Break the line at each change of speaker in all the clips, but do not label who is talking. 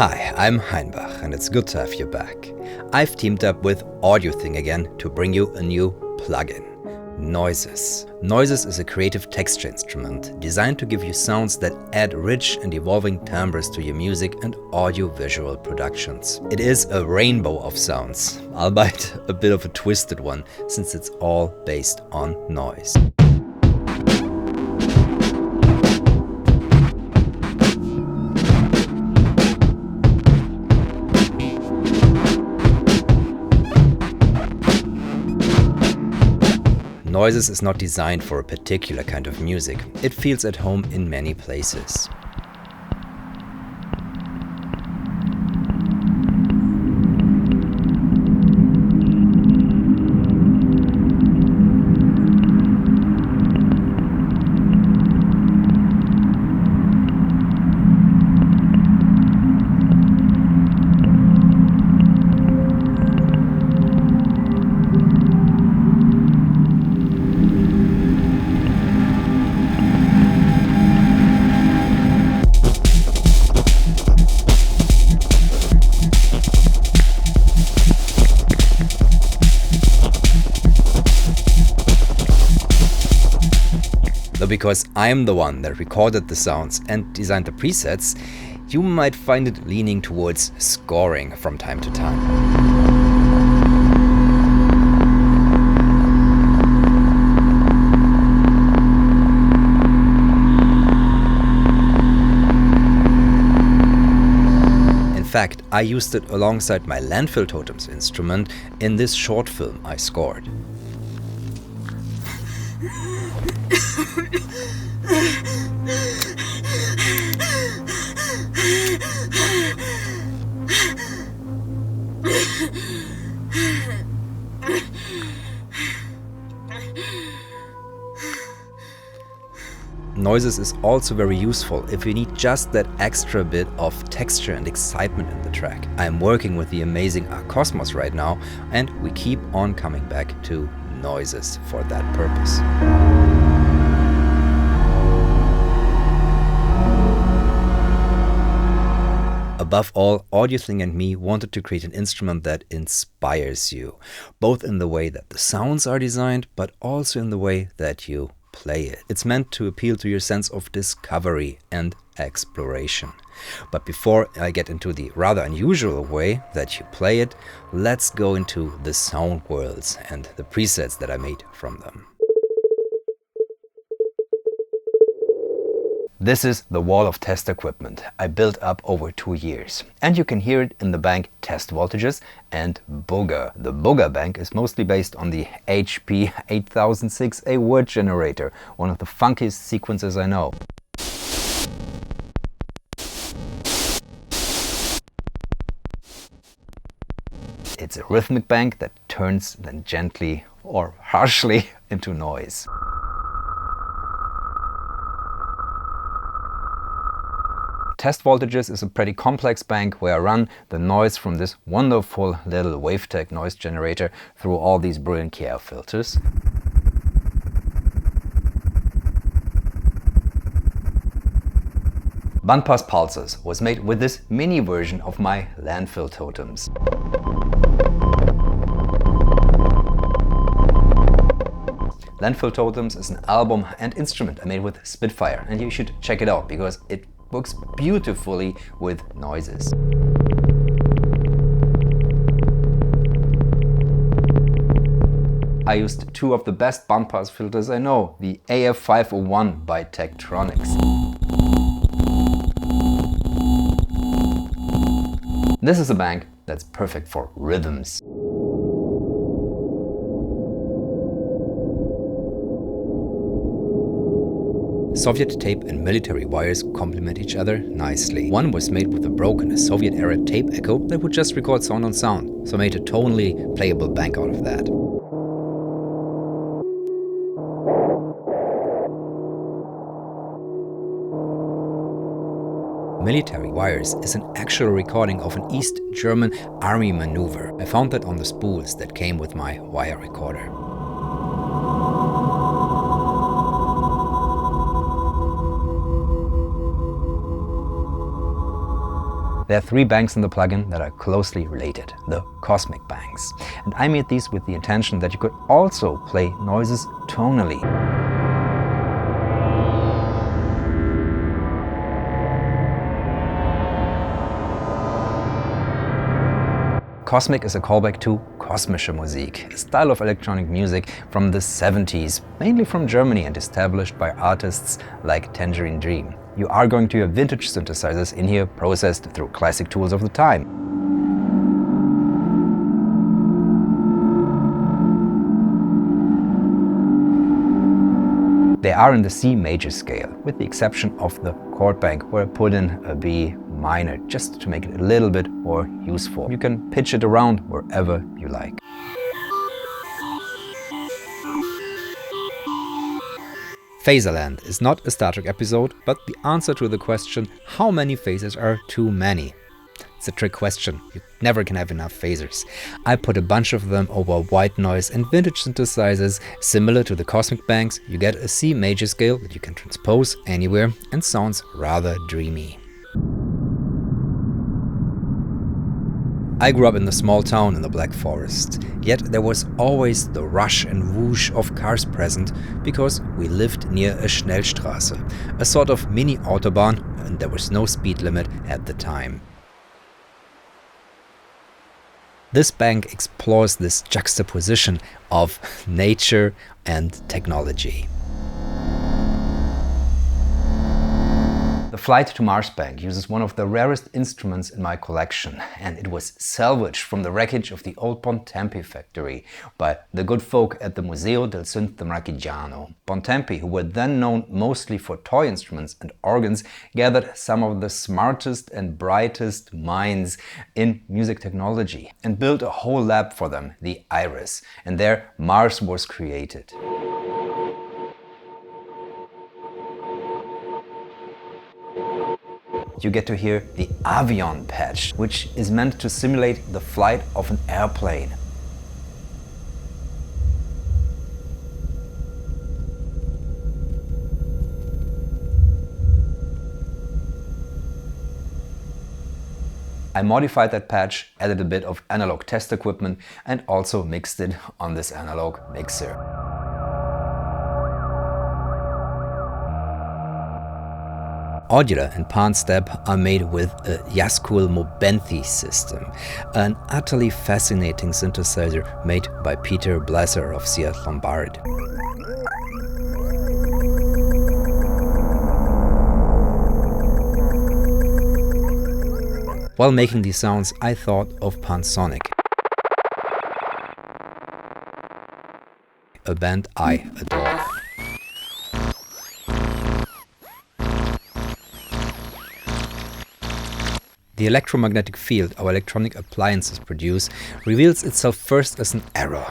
Hi, I'm Heinbach and it's good to have you back. I've teamed up with AudioThing again to bring you a new plugin. Noises. Noises is a creative texture instrument designed to give you sounds that add rich and evolving timbres to your music and audio-visual productions. It is a rainbow of sounds, albeit a bit of a twisted one, since it's all based on noise. Noises is not designed for a particular kind of music. It feels at home in many places. Though because I'm the one that recorded the sounds and designed the presets, you might find it leaning towards scoring from time to time. In fact, I used it alongside my landfill totems instrument in this short film I scored. Noises is also very useful if you need just that extra bit of texture and excitement in the track. I'm working with the amazing Cosmos right now, and we keep on coming back to noises for that purpose. Above all, AudioThing and me wanted to create an instrument that inspires you, both in the way that the sounds are designed, but also in the way that you play it. It's meant to appeal to your sense of discovery and exploration. But before I get into the rather unusual way that you play it, let's go into the sound worlds and the presets that I made from them. This is the wall of test equipment I built up over 2 years. And you can hear it in the bank Test Voltages and Booger. The Booger bank is mostly based on the HP 8006A word generator, one of the funkiest sequencers I know. It's a rhythmic bank that turns then gently or harshly into noise. Test Voltages is a pretty complex bank where I run the noise from this wonderful little Wavetech noise generator through all these brilliant KR filters. Bandpass Pulses was made with this mini version of my landfill totems. Landfill Totems is an album and instrument I made with Spitfire, and you should check it out because it works beautifully with noises. I used two of the best bandpass filters I know, the AF501 by Tektronix. This is a bank that's perfect for rhythms. Soviet tape and military wires complement each other nicely. One was made with a broken Soviet-era tape echo that would just record sound on sound, so I made a tonally playable bank out of that. Military Wires is an actual recording of an East German army maneuver. I found that on the spools that came with my wire recorder. There are 3 banks in the plugin that are closely related, the cosmic banks. And I made these with the intention that you could also play noises tonally. Cosmic is a callback to kosmische Musik, a style of electronic music from the 70s, mainly from Germany and established by artists like Tangerine Dream. You are going to hear vintage synthesizers in here processed through classic tools of the time. They are in the C major scale, with the exception of the chord bank, where I put in a B minor, just to make it a little bit more useful. You can pitch it around wherever you like. Phaserland is not a Star Trek episode, but the answer to the question, how many phasers are too many? It's a trick question. You never can have enough phasers. I put a bunch of them over white noise and vintage synthesizers. Similar to the cosmic banks, you get a C major scale that you can transpose anywhere and sounds rather dreamy. I grew up in a small town in the Black Forest, yet there was always the rush and whoosh of cars present because we lived near a Schnellstraße, a sort of mini Autobahn, and there was no speed limit at the time. This bank explores this juxtaposition of nature and technology. The Flight to Mars bank uses one of the rarest instruments in my collection, and it was salvaged from the wreckage of the old Bontempi factory by the good folk at the Museo del Synth Marchigiano. Bontempi, who were then known mostly for toy instruments and organs, gathered some of the smartest and brightest minds in music technology and built a whole lab for them, the Iris, and there Mars was created. You get to hear the Avion patch, which is meant to simulate the flight of an airplane. I modified that patch, added a bit of analog test equipment and also mixed it on this analog mixer. Audio and Pan Step are made with a Yaskul Mobenthi system, an utterly fascinating synthesizer made by Peter Blesser of Seat Lombard. While making these sounds, I thought of Pansonic, a band I adore. The electromagnetic field our electronic appliances produce reveals itself first as an error.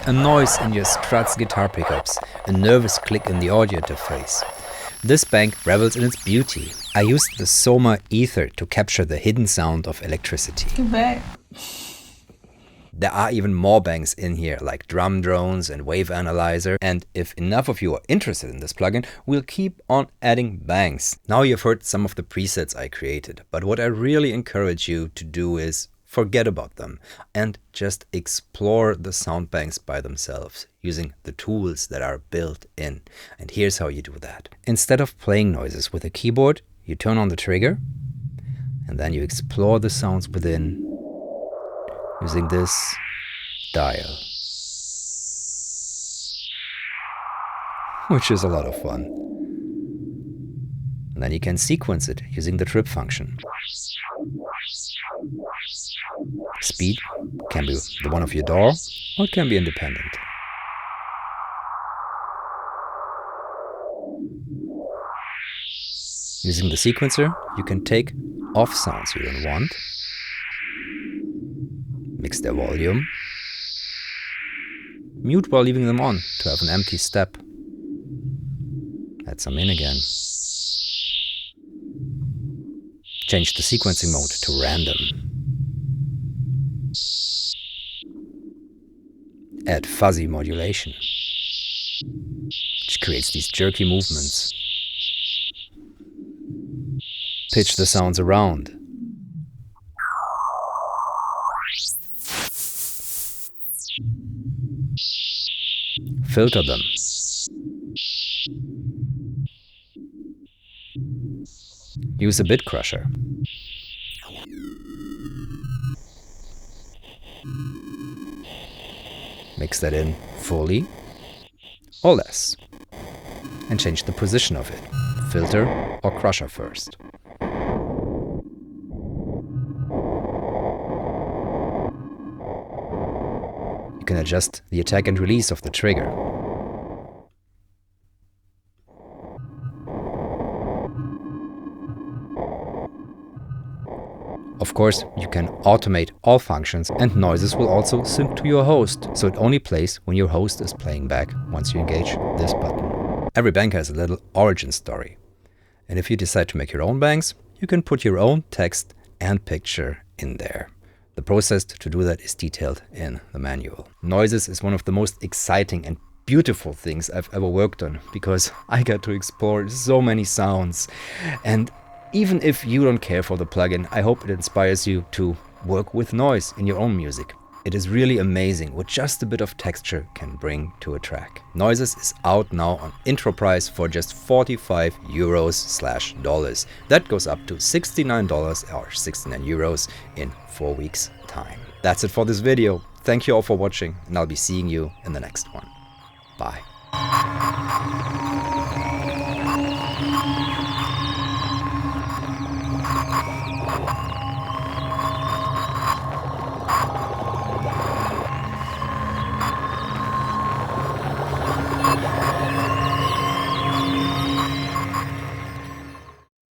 A noise in your Strat's guitar pickups, a nervous click in the audio interface. This bank revels in its beauty. I used the Soma ether to capture the hidden sound of electricity.
Too bad.
There are even more banks in here, like drum drones and wave analyzer, and if enough of you are interested in this plugin, we'll keep on adding banks. Now you've heard some of the presets I created, but what I really encourage you to do is forget about them and just explore the sound banks by themselves, using the tools that are built in. And here's how you do that. Instead of playing noises with a keyboard, you turn on the trigger, and then you explore the sounds within, using this dial, which is a lot of fun. And then you can sequence it using the trip function. Speed can be the one of your DAW, or it can be independent. Using the sequencer, you can take off sounds you don't want, mix their volume, mute while leaving them on to have an empty step, add some in again, change the sequencing mode to random, add fuzzy modulation, which creates these jerky movements, Pitch the sounds around. Filter them. Use a bit crusher. Mix that in fully or less. And change the position of it. Filter or crusher first. You can adjust the attack and release of the trigger. Of course, you can automate all functions, and noises will also sync to your host, so it only plays when your host is playing back once you engage this button. Every bank has a little origin story. And if you decide to make your own banks, you can put your own text and picture in there. The process to do that is detailed in the manual. Noises is one of the most exciting and beautiful things I've ever worked on, because I get to explore so many sounds. And even if you don't care for the plugin, I hope it inspires you to work with noise in your own music. It is really amazing what just a bit of texture can bring to a track. Noises is out now on intro price for just 45 euros/dollars. That goes up to $69 or 69 euros in 4 weeks time. That's it for this video. Thank you all for watching, and I'll be seeing you in the next one. Bye.